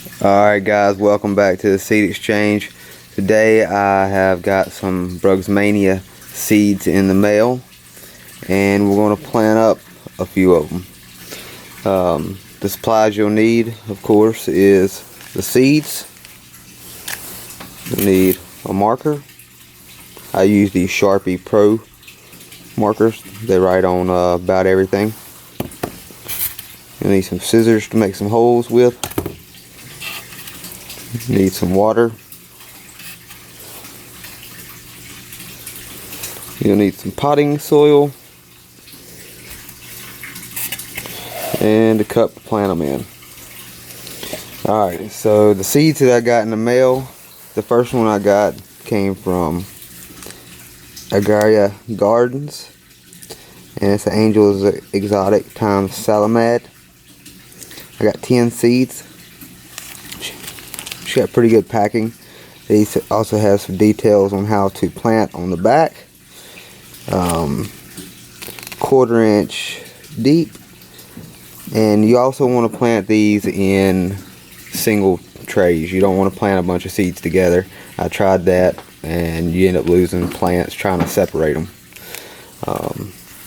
Alright guys, welcome back to the Seed Exchange. Today I have got some Brugmansia seeds in the mail, and we're going to plant up a few of them. The supplies you'll need, of course, is the seeds. You'll need a marker. I use these Sharpie Pro markers. They write on about everything. You'll need some scissors to make some holes with. You need some water. You'll need some potting soil and a cup to plant them in. Alright, so the seeds that I got in the mail, the first one I got came from Agraria Gardens, and it's an Angel's Exotic times Salamad. I got 10 seeds. She got pretty good packing. They also have some details on how to plant on the back. 1/4 inch deep, and you also want to plant these in single trays. You don't want to plant a bunch of seeds together. I tried that and you end up losing plants trying to separate them.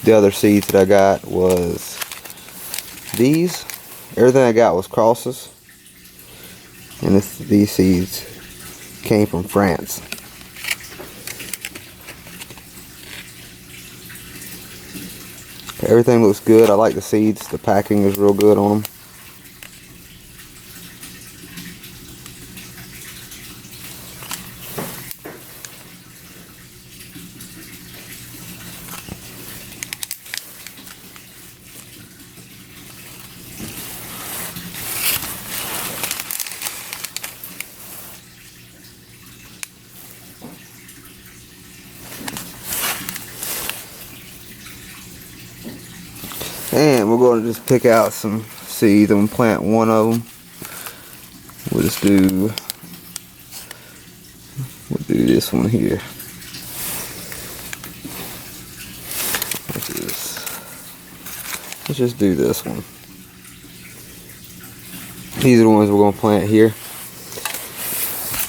The other seeds that I got was these. Everything I got was crosses, and these seeds came from France. Everything looks good. I like the seeds. The packing is real good on them. And we're going to just pick out some seeds. I'm going to plant one of them. We'll do this one here. Let's just do this one. These are the ones we're going to plant here.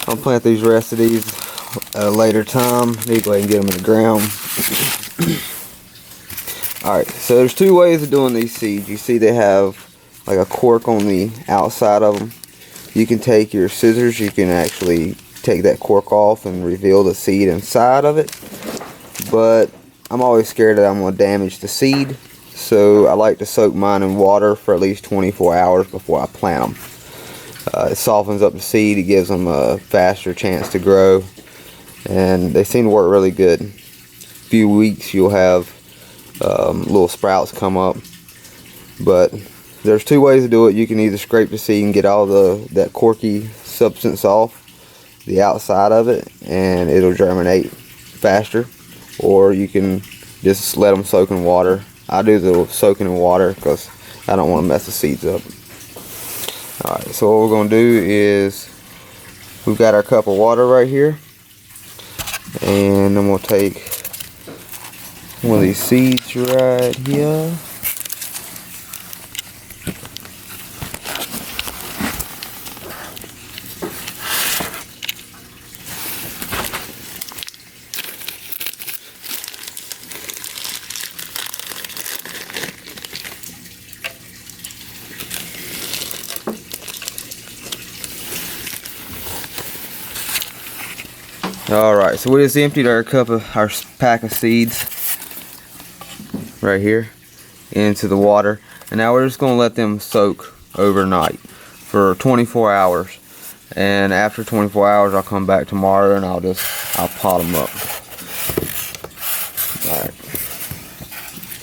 I'll plant these rest of these at a later time. Need to go ahead and get them in the ground. Alright, so there's two ways of doing these seeds. You see they have like a cork on the outside of them. You can take your scissors, you can actually take that cork off and reveal the seed inside of it. But I'm always scared that I'm going to damage the seed, so I like to soak mine in water for at least 24 hours before I plant them. It softens up the seed, it gives them a faster chance to grow, and they seem to work really good. In a few weeks you'll have little sprouts come up. But there's two ways to do it. You can either scrape the seed and get all that corky substance off the outside of it, and it'll germinate faster, or you can just let them soak in water. I do the soaking in water because I don't want to mess the seeds up. Alright, so what we're going to do is, we've got our cup of water right here, and I'm going to take one of these seeds right here. Alright, so we just emptied our pack of seeds right here into the water, and now we're just going to let them soak overnight for 24 hours, and after 24 hours I'll come back tomorrow and I'll pot them up. Alright,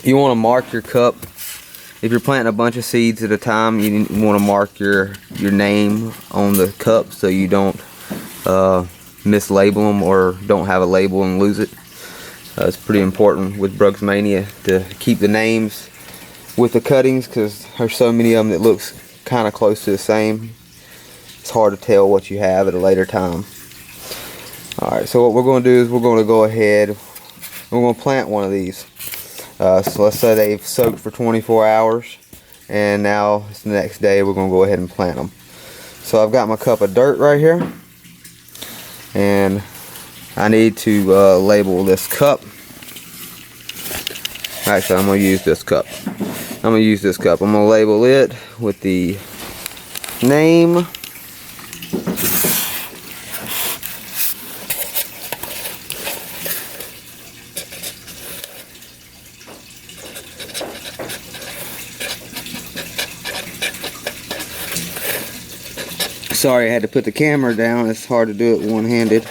you want to mark your cup. If you're planting a bunch of seeds at a time, you want to mark your name on the cup so you don't mislabel them or don't have a label and lose it. It's pretty important with Brugmansia to keep the names with the cuttings, because there's so many of them that looks kind of close to the same. It's hard to tell what you have at a later time. Alright, so what we're going to do is we're going to go ahead, we're going to plant one of these. So let's say they've soaked for 24 hours, and now it's the next day. We're going to go ahead and plant them. So I've got my cup of dirt right here, and I need to label this cup. Actually, I'm going to use this cup. I'm going to label it with the name. Sorry, I had to put the camera down. It's hard to do it one-handed.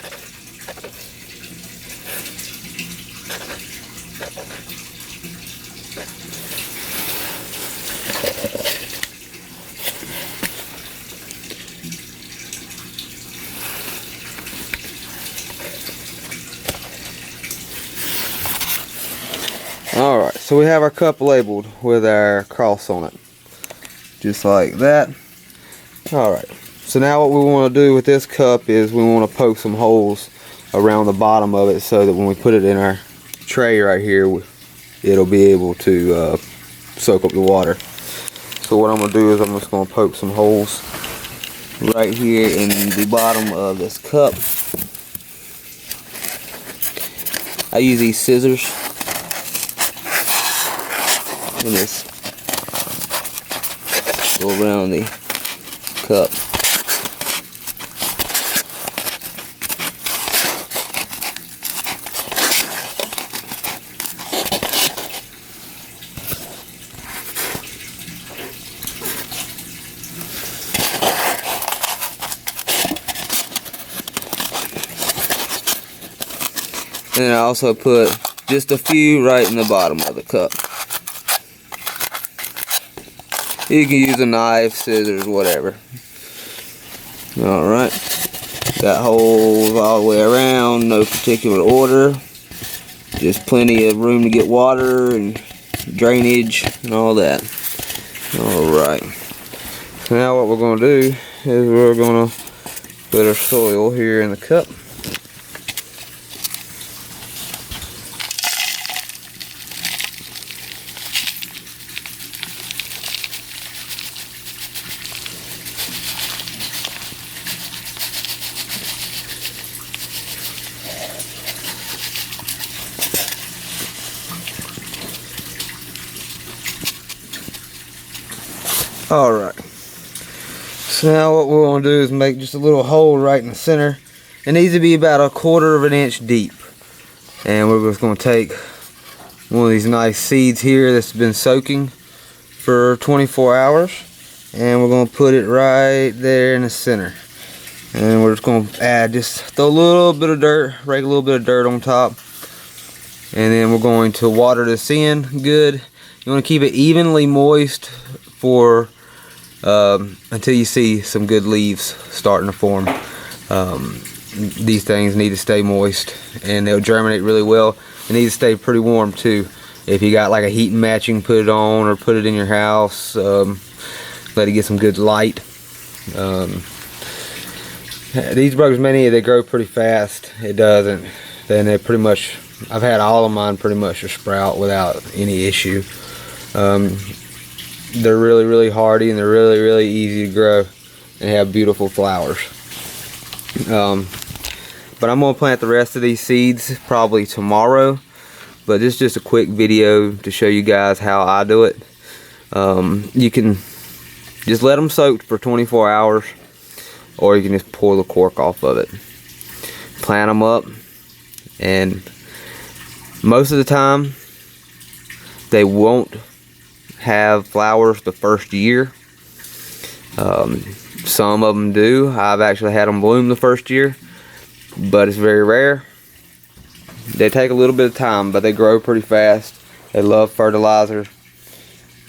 Alright, so we have our cup labeled with our cross on it. Just like that. Alright, so now what we want to do with this cup is we want to poke some holes around the bottom of it so that when we put it in our tray right here, it'll be able to soak up the water. So what I'm going to do is I'm just going to poke some holes right here in the bottom of this cup. I use these scissors and just go around the cup. And then I also put just a few right in the bottom of the cup. You can use a knife, scissors, whatever. Alright. Got holes all the way around, no particular order. Just plenty of room to get water and drainage and all that. Alright. So now what we're going to do is we're going to put our soil here in the cup. Alright, so now what we're going to do is make just a little hole right in the center. It needs to be about 1/4 of an inch deep. And we're just going to take one of these nice seeds here that's been soaking for 24 hours. And we're going to put it right there in the center. And we're just going to add, just throw a little bit of dirt, rake a little bit of dirt on top. And then we're going to water this in good. You want to keep it evenly moist for until you see some good leaves starting to form. These things need to stay moist and they'll germinate really well. They need to stay pretty warm too. If you got like a heat and matching, put it on or put it in your house. Let it get some good light. These Brugmansia, they grow pretty fast. It doesn't. Then they pretty much, I've had all of mine pretty much to sprout without any issue. They're really hardy and they're really easy to grow and have beautiful flowers. But I'm going to plant the rest of these seeds probably tomorrow. But this is just a quick video to show you guys how I do it. You can just let them soak for 24 hours or you can just pour the cork off of it. Plant them up, and most of the time they won't have flowers the first year. Some of them do. I've actually had them bloom the first year, but it's very rare. They take a little bit of time, but they grow pretty fast. They love fertilizer.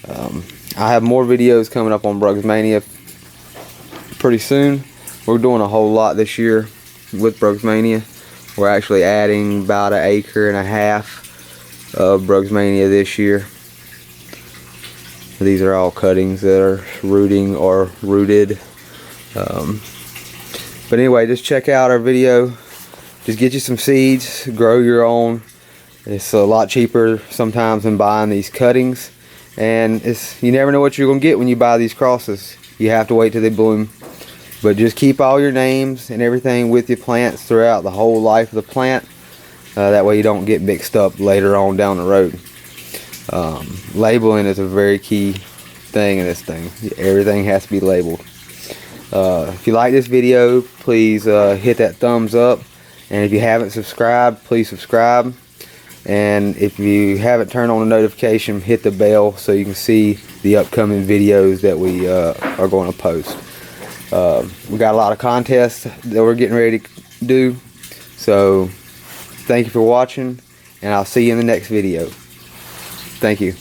I have more videos coming up on Brugmansia pretty soon. We're doing a whole lot this year with Brugmansia. We're actually adding about 1.5 acres of Brugmansia this year. These are all cuttings that are rooting or rooted. But anyway, just check out our video. Just get you some seeds, grow your own. It's a lot cheaper sometimes than buying these cuttings. And you never know what you're going to get when you buy these crosses. You have to wait till they bloom. But just keep all your names and everything with your plants throughout the whole life of the plant. That way you don't get mixed up later on down the road. Labeling is a very key thing in this thing. Everything has to be labeled. If you like this video, please hit that thumbs up. And if you haven't subscribed, please subscribe. And if you haven't turned on the notification, hit the bell so you can see the upcoming videos that we are going to post. We got a lot of contests that we're getting ready to do. So thank you for watching, and I'll see you in the next video. Thank you.